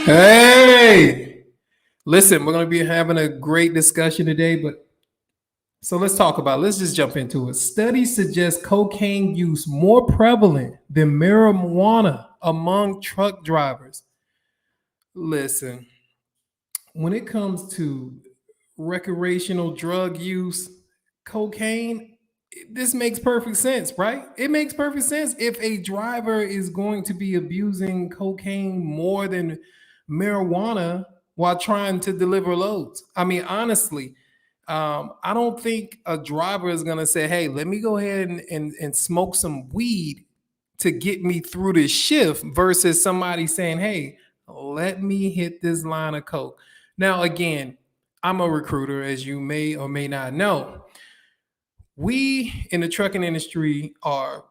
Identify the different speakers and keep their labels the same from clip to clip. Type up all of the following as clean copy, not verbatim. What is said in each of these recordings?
Speaker 1: Hey, listen, we're going to be having a great discussion today, but so let's just jump into it. Studies suggest cocaine use more prevalent than marijuana among truck drivers. Listen, when it comes to recreational drug use, cocaine, this makes perfect sense, right? It makes perfect sense if a driver is going to be abusing cocaine more than marijuana while trying to deliver loads. I mean, honestly, I don't think a driver is going to say, hey, let me go ahead and smoke some weed to get me through this shift versus somebody saying, hey, let me hit this line of coke. Now, again, I'm a recruiter, as you may or may not know. We in the trucking industry are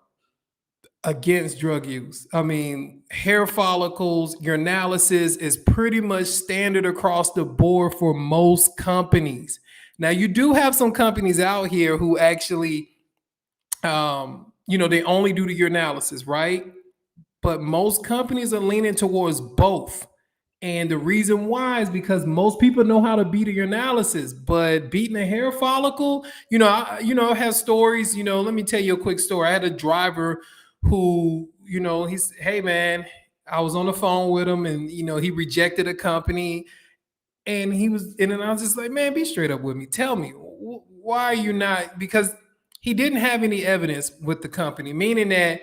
Speaker 1: against drug use. I mean, hair follicles, urinalysis is pretty much standard across the board for most companies. Now, you do have some companies out here who actually, they only do the urinalysis, right? But most companies are leaning towards both. And the reason why is because most people know how to beat a urinalysis, but beating a hair follicle, I have stories. Let me tell you a quick story. I had a driver who, he's, hey man, I was on the phone with him, and he rejected a company, and then I was just like, man, be straight up with me. Tell me, why are you not? Because he didn't have any evidence with the company, meaning that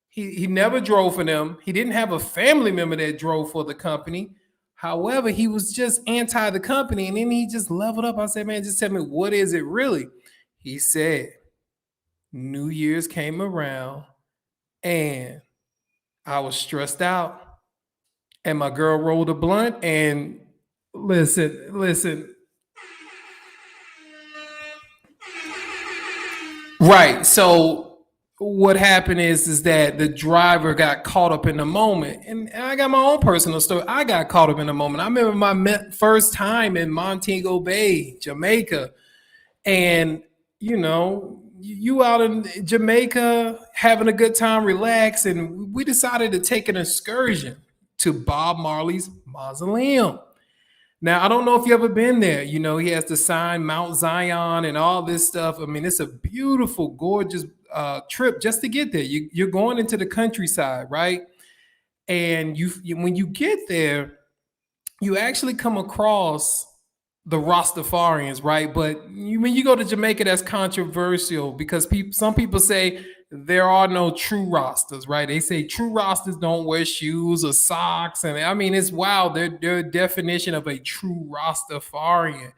Speaker 1: he never drove for them. He didn't have a family member that drove for the company. However, he was just anti the company, and then he just leveled up. I said, man, just tell me, what is it really? He said, New Year's came around and I was stressed out, and my girl rolled a blunt. And listen, right. So what happened is that the driver got caught up in the moment, and I got my own personal story. I got caught up in the moment. I remember my first time in Montego Bay, Jamaica, and you out in Jamaica having a good time, relax, and we decided to take an excursion to Bob Marley's mausoleum. Now, I don't know if you ever been there. He has the sign Mount Zion and all this stuff. I mean, it's a beautiful, gorgeous trip just to get there. You're going into the countryside, right? And when you get there, you actually come across the Rastafarians, right? But when you go to Jamaica, that's controversial because some people say there are no true Rastas, right? They say true Rastas don't wear shoes or socks, and I mean it's wild. Their definition of a true Rastafarian.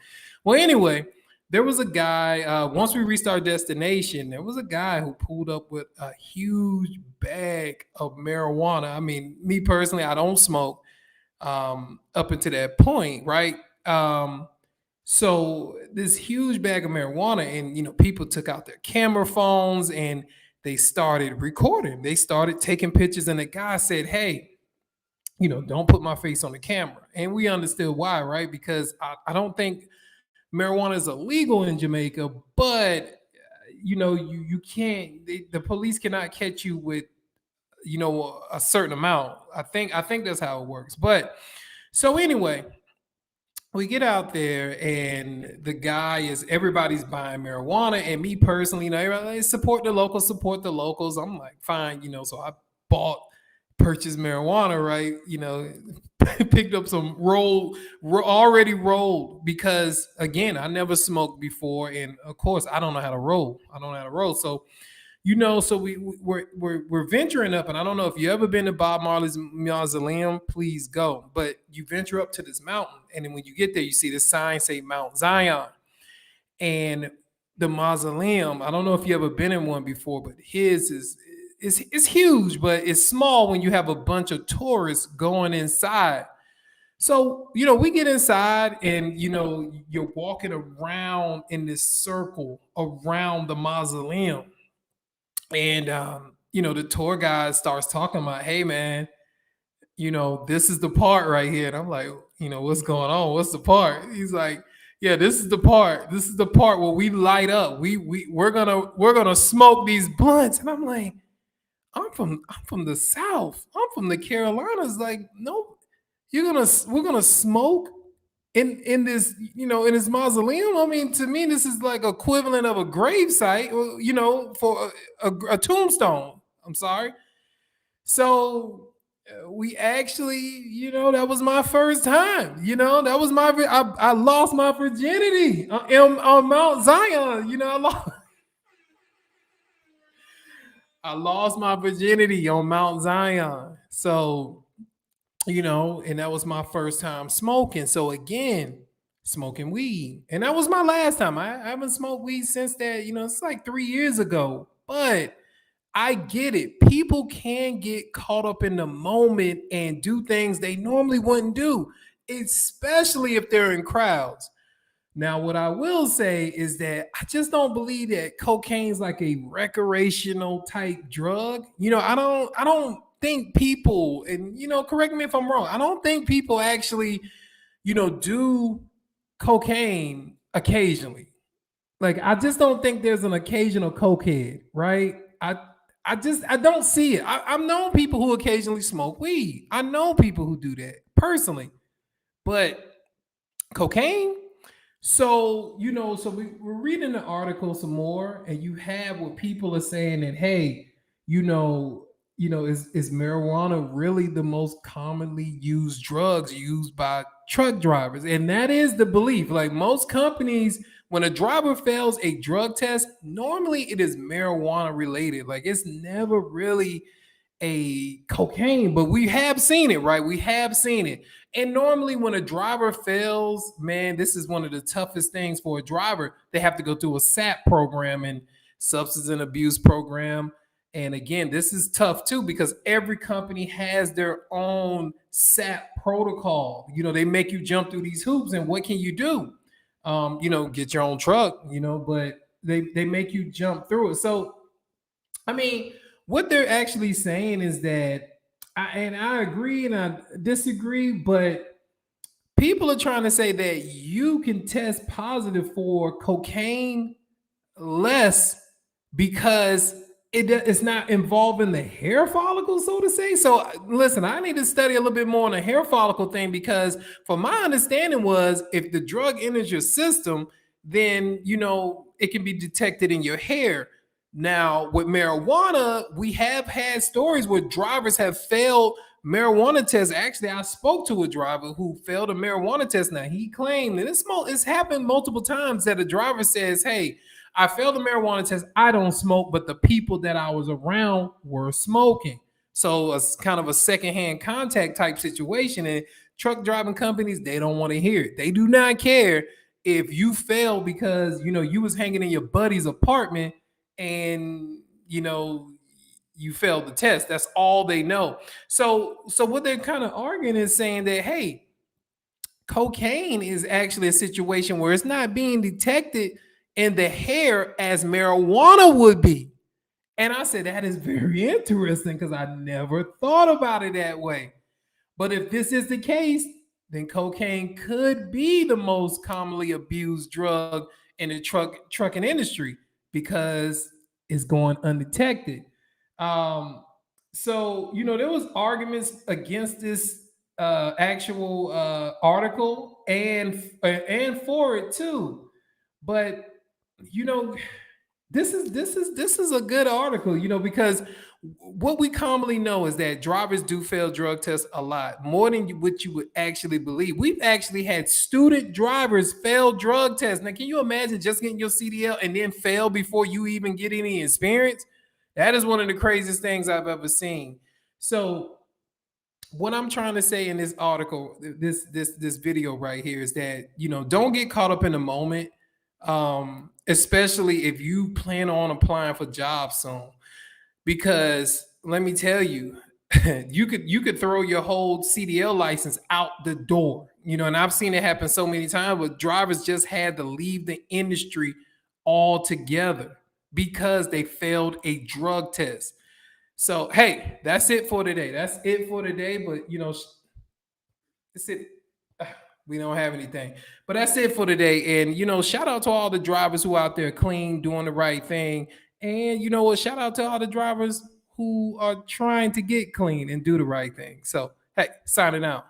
Speaker 1: Well, anyway, there was a guy. Once we reached our destination, there was a guy who pulled up with a huge bag of marijuana. I mean, me personally, I don't smoke up until that point, right? So this huge bag of marijuana, and people took out their camera phones and they started recording. They started taking pictures, and the guy said, "Hey, don't put my face on the camera." And we understood why, right? Because I don't think marijuana is illegal in Jamaica, but you can't. The police cannot catch you with a certain amount. I think that's how it works. But so anyway, we get out there and the guy is everybody's buying marijuana, and me personally, everybody like, support the locals. I'm like, fine, so I bought purchased marijuana, right? Picked up some already rolled, because again, I never smoked before, and of course I don't know how to roll. So so we're venturing up, and I don't know if you ever been to Bob Marley's mausoleum. Please go. But you venture up to this mountain, and then when you get there, you see the sign say Mount Zion, and the mausoleum. I don't know if you ever been in one before, but his is huge, but it's small when you have a bunch of tourists going inside. So, we get inside, and, you're walking around in this circle around the mausoleum. And the tour guide starts talking about, hey man, this is the part right here. And I'm like, what's going on? What's the part? He's like, yeah, this is the part. This is the part where we light up. We're gonna smoke these blunts. And I'm like, I'm from the South. I'm from the Carolinas. Like, no, we're gonna smoke in this, in this mausoleum. I mean, to me, this is like equivalent of a grave site, for a tombstone. I'm sorry. So we actually, that was my first time. That was I lost my virginity on Mount Zion. I lost my virginity on Mount Zion. So, and that was my first time smoking. So again, smoking weed. And that was my last time. I haven't smoked weed since that, it's like 3 years ago. But I get it. People can get caught up in the moment and do things they normally wouldn't do, especially if they're in crowds. Now, what I will say is that I just don't believe that cocaine is like a recreational type drug. I don't think people, and correct me if I'm wrong, I don't think people actually, do cocaine occasionally. Like, I just don't think there's an occasional cokehead, right? I don't see it. I've known people who occasionally smoke weed. I know people who do that personally, but cocaine. So, we're reading the article some more, and you have what people are saying that, hey, is marijuana really the most commonly used drugs used by truck drivers? And that is the belief. Like most companies, when a driver fails a drug test, normally it is marijuana related. Like it's never really a cocaine, but we have seen it, right? We have seen it. And normally, when a driver fails, man, this is one of the toughest things for a driver. They have to go through a SAP program and substance and abuse program. And again, this is tough too because every company has their own SAP protocol. They make you jump through these hoops, and what can you do? Get your own truck, but they make you jump through it. So, I mean, what they're actually saying is that, I agree and I disagree, but people are trying to say that you can test positive for cocaine less because it's not involving the hair follicle, so to say. So listen, I need to study a little bit more on the hair follicle thing because, for my understanding, was if the drug enters your system, then it can be detected in your hair. Now, with marijuana, we have had stories where drivers have failed marijuana tests. Actually, I spoke to a driver who failed a marijuana test. Now, he claimed, and it's happened multiple times, that a driver says, hey, I failed the marijuana test. I don't smoke, but the people that I was around were smoking. So it's kind of a secondhand contact type situation. And truck driving companies, they don't want to hear it. They do not care if you fail because, you was hanging in your buddy's apartment and you failed the test. That's all they know. So what they're kind of arguing is saying that, hey, cocaine is actually a situation where it's not being detected in the hair as marijuana would be. And I said that is very interesting because I never thought about it that way. But if this is the case, then cocaine could be the most commonly abused drug in the trucking industry because it's going undetected. So there was arguments against this actual article and for it too, but you know this is a good article, because what we commonly know is that drivers do fail drug tests a lot more than what you would actually believe. We've actually had student drivers fail drug tests. Now, can you imagine just getting your CDL and then fail before you even get any experience? That is one of the craziest things I've ever seen. So, what I'm trying to say in this article, this video right here, is that don't get caught up in the moment, especially if you plan on applying for jobs soon, because let me tell you, you could throw your whole CDL license out the door, and I've seen it happen so many times where drivers just had to leave the industry altogether because they failed a drug test. So, hey, that's it for today. That's it for today. But that's it. We don't have anything. But that's it for today. And shout out to all the drivers who out there clean, doing the right thing. And you know what? Shout out to all the drivers who are trying to get clean and do the right thing. So, hey, signing out.